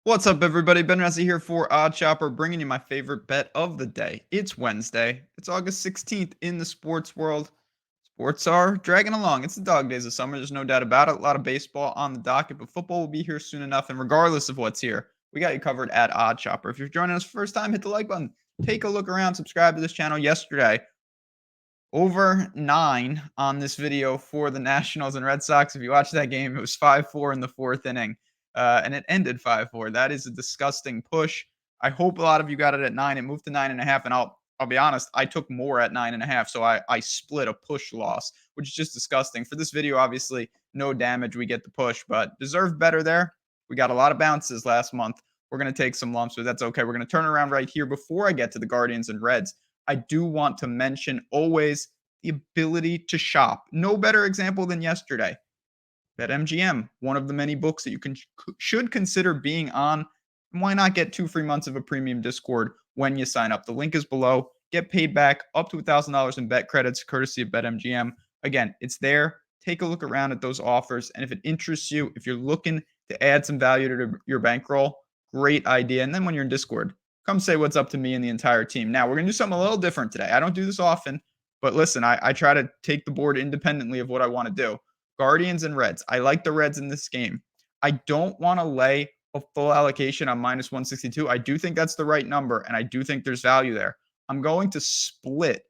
What's up, everybody? Ben Resi here for Odd Chopper, bringing you my favorite bet of the day. It's Wednesday. It's August 16th in the sports world. Sports are dragging along. It's the dog days of summer. There's no doubt about it. A lot of baseball on the docket, but football will be here soon enough. And regardless of what's here, we got you covered at Odd Chopper. If you're joining us for the first time, hit the like button. Take a look around. Subscribe to this channel. Yesterday, over 9 on this video for the Nationals and Red Sox. If you watched that game, it was 5-4 in the fourth inning, and it ended 5-4. That is a disgusting push. I hope a lot of you got it at 9. It moved to 9.5, and I'll be honest, I took more at 9.5, so I split a push loss, which is just disgusting. For this video, obviously, no damage. We get the push, but deserved better there. We got a lot of bounces last month. We're going to take some lumps, but that's okay. We're going to turn around right here before I get to the Guardians and Reds. I do want to mention always the ability to shop. No better example than yesterday. BetMGM, one of the many books that you should consider being on. Why not get 2 free months of a premium Discord when you sign up? The link is below. Get paid back up to $1,000 in bet credits courtesy of BetMGM. Again, it's there. Take a look around at those offers, and if it interests you, if you're looking to add some value to your bankroll, great idea. And then when you're in Discord, come say what's up to me and the entire team. Now, we're going to do something a little different today. I don't do this often, but listen, I try to take the board independently of what I want to do. Guardians and Reds. I like the Reds in this game. I don't want to lay a full allocation on minus 162. I do think that's the right number, and I do think there's value there. I'm going to split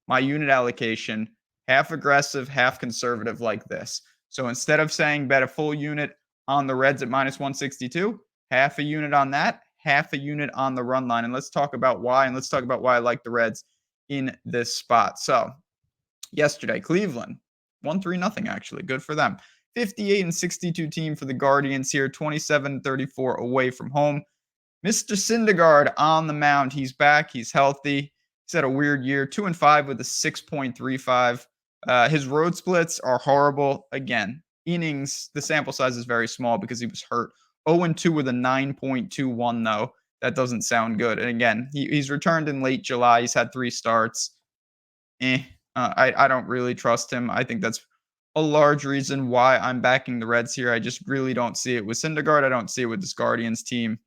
my unit allocation, half aggressive, half conservative like this. So instead of saying bet a full unit on the Reds at minus 162, half a unit on that, half a unit on the run line. And let's talk about why, and let's talk about why I like the Reds in this spot. So yesterday, Cleveland won 3-0, actually. Good for them. 58-62 team for the Guardians here, 27-34 away from home. Mr. Syndergaard on the mound. He's back. He's healthy. He's had a weird year. 2-5 with a 6.35. His road splits are horrible. Again, innings, the sample size is very small because he was hurt. 0-2 with a 9.21, though. That doesn't sound good. And again, he's returned in late July. He's had 3 starts. I don't really trust him. I think that's a large reason why I'm backing the Reds here. I just really don't see it with Syndergaard. I don't see it with this Guardians team.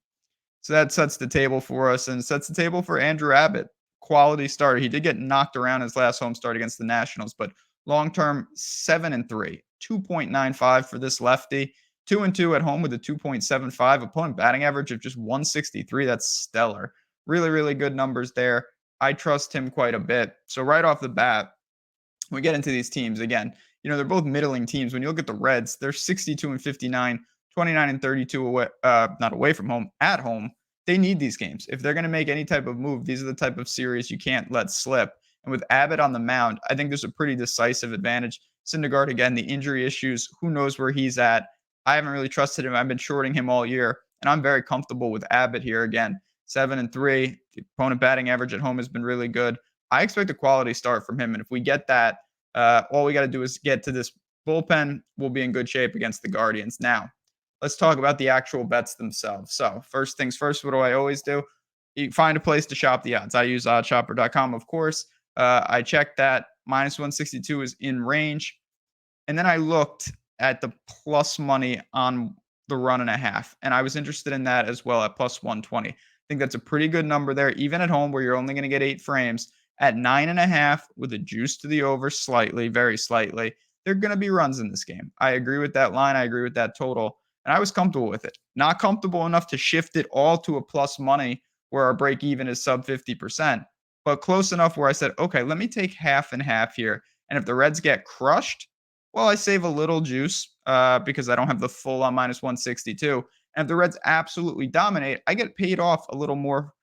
So that sets the table for us and sets the table for Andrew Abbott. Quality starter. He did get knocked around his last home start against the Nationals, but long-term 7-3, 2.95 for this lefty. 2-2 at home with a 2.75 opponent batting average of just 163. That's stellar. Really, really good numbers there. I trust him quite a bit. So right off the bat, we get into these teams again. They're both middling teams. When you look at the Reds, they're 62-59, 29-32 away, not away from home, at home. They need these games. If they're going to make any type of move, these are the type of series you can't let slip. And with Abbott on the mound, I think there's a pretty decisive advantage. Syndergaard, again, the injury issues, who knows where he's at. I haven't really trusted him. I've been shorting him all year, and I'm very comfortable with Abbott here. Again, 7-3. The opponent batting average at home has been really good. I expect a quality start from him, and if we get that, all we got to do is get to this bullpen. We'll be in good shape against the Guardians. Now, let's talk about the actual bets themselves. So first things first, what do I always do? You find a place to shop the odds. I use oddshopper.com, of course. I checked that. Minus 162 is in range. And then I looked at the plus money on the 1.5, and I was interested in that as well at plus 120. I think that's a pretty good number there, even at home where you're only going to get 8 frames. At 9.5 with a juice to the over slightly, very slightly, there are going to be runs in this game. I agree with that line. I agree with that total. And I was comfortable with it. Not comfortable enough to shift it all to a plus money where our break even is sub 50%, but close enough where I said, okay, let me take half and half here. And if the Reds get crushed, well, I save a little juice because I don't have the full on minus 162. And if the Reds absolutely dominate, I get paid off a little more,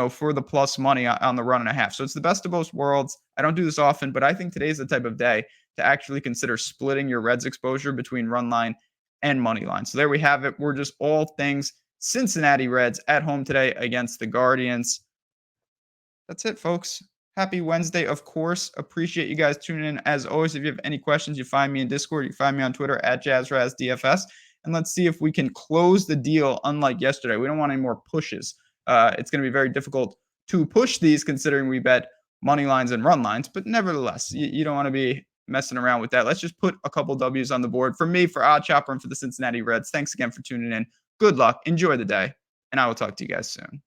for the plus money on the 1.5. So it's the best of both worlds. I don't do this often, but I think today's the type of day to actually consider splitting your Reds exposure between run line and money line. So there we have it. We're just all things Cincinnati Reds at home today against the Guardians. That's it, folks. Happy Wednesday, of course. Appreciate you guys tuning in. As always, if you have any questions, you find me in Discord. You find me on Twitter at JazzRazDFS. And let's see if we can close the deal unlike yesterday. We don't want any more pushes. It's going to be very difficult to push these considering we bet money lines and run lines. But nevertheless, you don't want to be messing around with that. Let's just put a couple W's on the board for me, for Odd Chopper, and for the Cincinnati Reds. Thanks again for tuning in. Good luck. Enjoy the day. and I will talk to you guys soon.